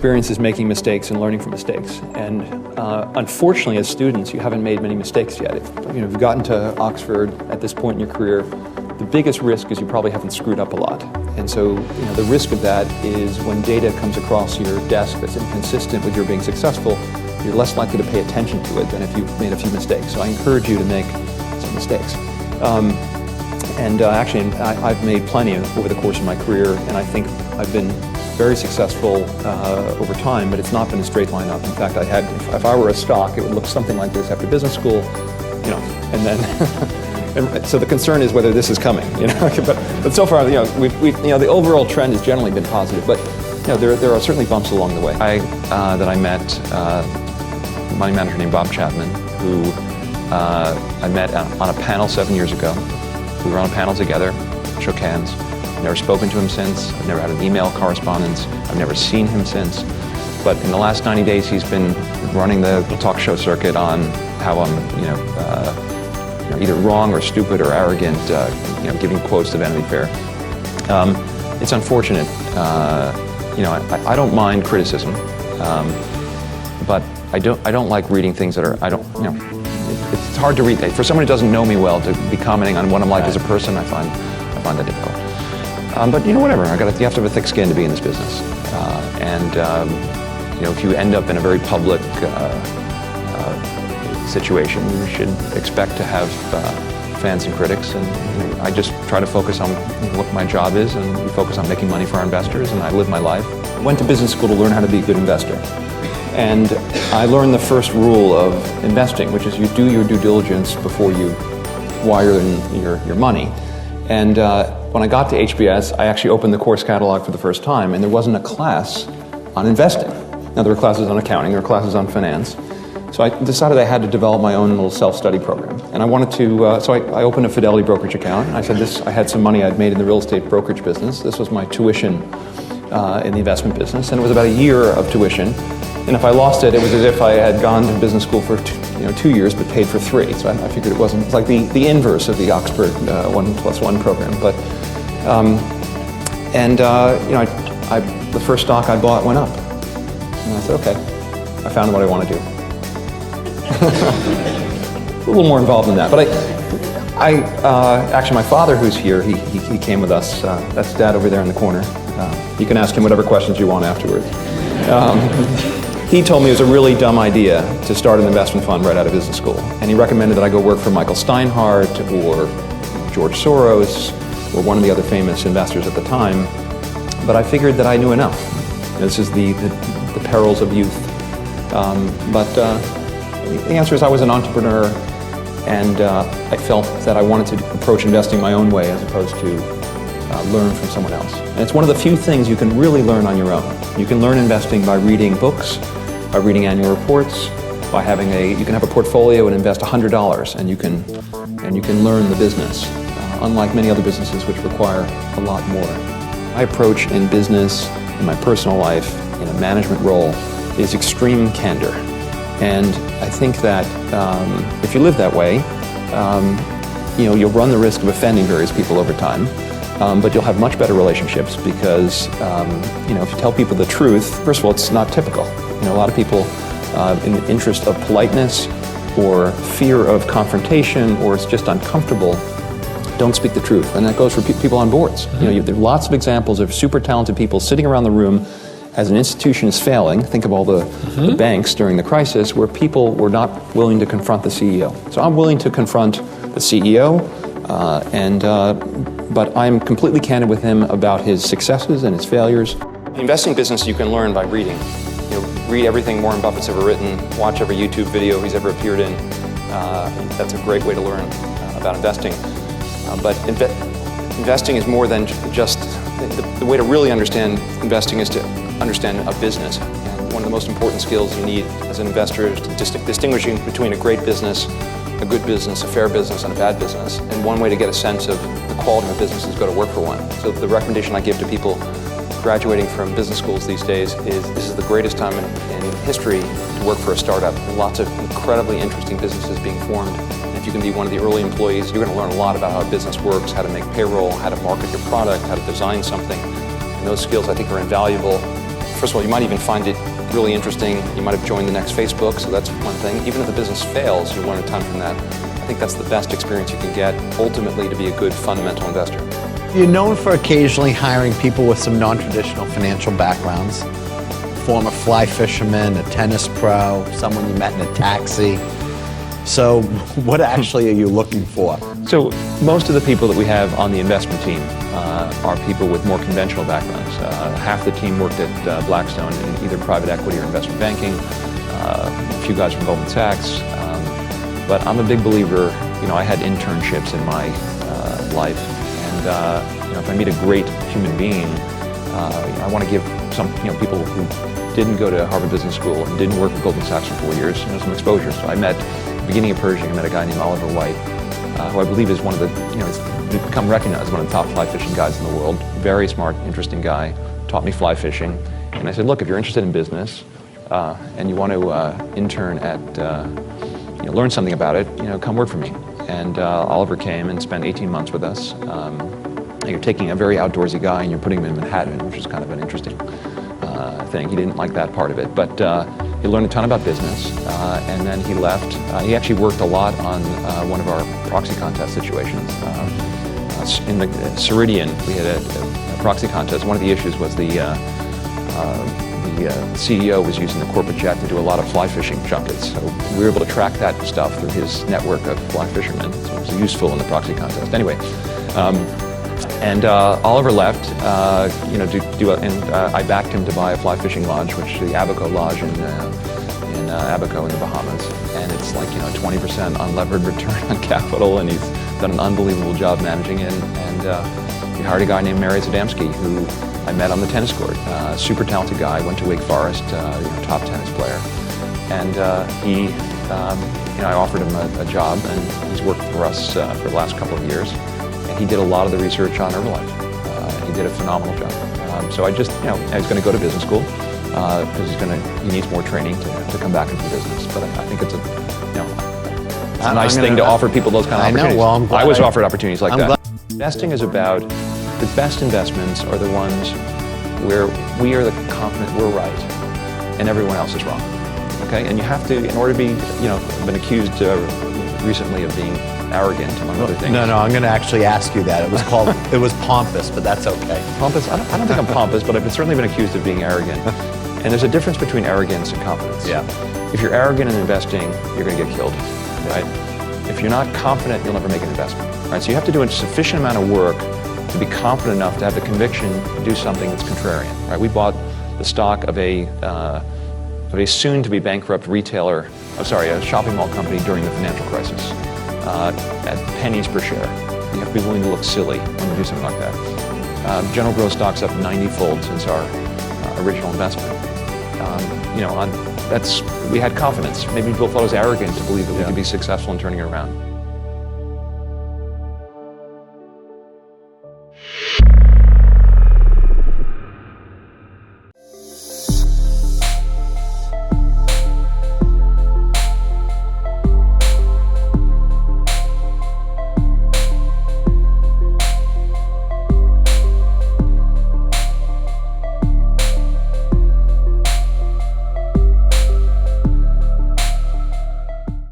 experience is making mistakes and learning from mistakes. And unfortunately, as students, you haven't made many mistakes yet. If you've gotten to Oxford at this point in your career, the biggest risk is you probably haven't screwed up a lot. And so the risk of that is when data comes across your desk that's inconsistent with your being successful, you're less likely to pay attention to it than if you've made a few mistakes. So I encourage you to make some mistakes. Actually, I've made plenty over the course of my career, and I think I've been very successful over time, but it's not been a straight line up. In fact, if I were a stock, it would look something like this after business school, and then, and so the concern is whether this is coming, But so far, the overall trend has generally been positive, but there are certainly bumps along the way. I met a money manager named Bob Chapman, who I met on a panel 7 years ago. We were on a panel together, shook hands. I've never spoken to him since. I've never had an email correspondence. I've never seen him since. But in the last 90 days, he's been running the talk show circuit on how I'm, either wrong or stupid or arrogant, giving quotes to Vanity Fair. It's unfortunate. I don't mind criticism, but I don't like reading things that are it's hard to read. For someone who doesn't know me well, to be commenting on what I'm like as a person, I find that difficult. But whatever. You have to have a thick skin to be in this business. If you end up in a very public situation, you should expect to have fans and critics. And I just try to focus on what my job is, and we focus on making money for our investors, and I live my life. I went to business school to learn how to be a good investor. And I learned the first rule of investing, which is you do your due diligence before you wire in your money. And when I got to HBS, I actually opened the course catalog for the first time, and there wasn't a class on investing. Now, there were classes on accounting, there were classes on finance. So I decided I had to develop my own little self-study program. And I wanted to, so I opened a Fidelity brokerage account. I said I had some money I'd made in the real estate brokerage business. This was my tuition in the investment business, and it was about a year of tuition. And if I lost it, it was as if I had gone to business school for 2 years but paid for 3. So I figured it's like the inverse of the Oxford 1+1 program. But the first stock I bought went up, and I said, okay, I found what I want to do. A little more involved than that, but actually my father, who's here, he came with us. That's Dad over there in the corner. You can ask him whatever questions you want afterwards. He told me it was a really dumb idea to start an investment fund right out of business school. And he recommended that I go work for Michael Steinhardt or George Soros or one of the other famous investors at the time. But I figured that I knew enough. This is the perils of youth. But the answer is I was an entrepreneur, and I felt that I wanted to approach investing my own way as opposed to learn from someone else. And it's one of the few things you can really learn on your own. You can learn investing by reading books, by reading annual reports, by you can have a portfolio and invest $100, and you can learn the business, unlike many other businesses which require a lot more. My approach in business, in my personal life, in a management role, is extreme candor. And I think that if you live that way, you'll run the risk of offending various people over time. But you'll have much better relationships because, if you tell people the truth, first of all, it's not typical. A lot of people, in the interest of politeness or fear of confrontation, or it's just uncomfortable, don't speak the truth. And that goes for people on boards. Mm-hmm. There are lots of examples of super talented people sitting around the room as an institution is failing. Think of all the banks during the crisis where people were not willing to confront the CEO. So I'm willing to confront the CEO, but I'm completely candid with him about his successes and his failures. The investing business you can learn by reading. Read everything Warren Buffett's ever written, watch every YouTube video he's ever appeared in. That's a great way to learn about investing. But investing is more than just, the way to really understand investing is to understand a business. And one of the most important skills you need as an investor is distinguishing between a great business, a good business, a fair business, and a bad business. And one way to get a sense of the quality of a business is go to work for one. So the recommendation I give to people graduating from business schools these days is this is the greatest time in history to work for a startup. There are lots of incredibly interesting businesses being formed. And if you can be one of the early employees, you're going to learn a lot about how a business works, how to make payroll, how to market your product, how to design something. And those skills I think are invaluable first of all, you might even find it really interesting. You might have joined the next Facebook, so that's one thing. Even if the business fails, you learn a ton from that. I think that's the best experience you can get, ultimately, to be a good fundamental investor. You're known for occasionally hiring people with some non-traditional financial backgrounds. Former fly fisherman, a tennis pro, someone you met in a taxi. So what actually are you looking for? So most of the people that we have on the investment team are people with more conventional backgrounds. Half the team worked at Blackstone in either private equity or investment banking. A few guys from Goldman Sachs. But I'm a big believer, I had internships in my life. And if I meet a great human being, I want to give some people who didn't go to Harvard Business School and didn't work at Goldman Sachs for 4 years, some exposure. So I met, at the beginning of Pershing, I met a guy named Oliver White, who I believe is one of the, he's become recognized as one of the top fly fishing guys in the world. Very smart, interesting guy, taught me fly fishing. And I said, look, if you're interested in business and you want to intern at, learn something about it, come work for me. And Oliver came and spent 18 months with us. You're taking a very outdoorsy guy and you're putting him in Manhattan, which is kind of an interesting thing. He didn't like that part of it, but he learned a ton about business, and then he left. He actually worked a lot on one of our proxy contest situations. In the Ceridian, we had a proxy contest. One of the issues was the CEO was using the corporate jet to do a lot of fly fishing junkets. So we were able to track that stuff through his network of fly fishermen. So it was useful in the proxy contest. Anyway, and Oliver left, and I backed him to buy a fly fishing lodge, which is the Abaco Lodge in Abaco in the Bahamas. And it's like 20% unlevered return on capital, and he's done an unbelievable job managing it. And we hired a guy named Mary Zadamski, who I met on the tennis court. Super talented guy, went to Wake Forest, top tennis player. And I offered him a job, and he's worked for us for the last couple of years. And he did a lot of the research on Herbalife. He did a phenomenal job. So I just, he's going to go to business school because he needs more training to come back into the business. But I think it's a nice thing to offer people those kind of opportunities. Well, I'm glad I was offered opportunities like that. Investing is about, the best investments are the ones where we are the confident we're right and everyone else is wrong. Okay, and you have to, in order to be, I've been accused recently of being arrogant, among other things. No, I'm going to actually ask you that. It was pompous, but that's okay. Pompous? I don't think I'm pompous, but I've certainly been accused of being arrogant. And there's a difference between arrogance and confidence. Yeah. If you're arrogant in investing, you're going to get killed, right? If you're not confident, you'll never make an investment, right? So you have to do a sufficient amount of work to be confident enough to have the conviction to do something that's contrarian, right? We bought the stock of a soon-to-be bankrupt retailer, a shopping mall company during the financial crisis at pennies per share. You have to be willing to look silly when you do something like that. General Growth stock's up 90-fold since our original investment. We had confidence. Maybe people thought it was arrogant to believe that we could be successful in turning it around.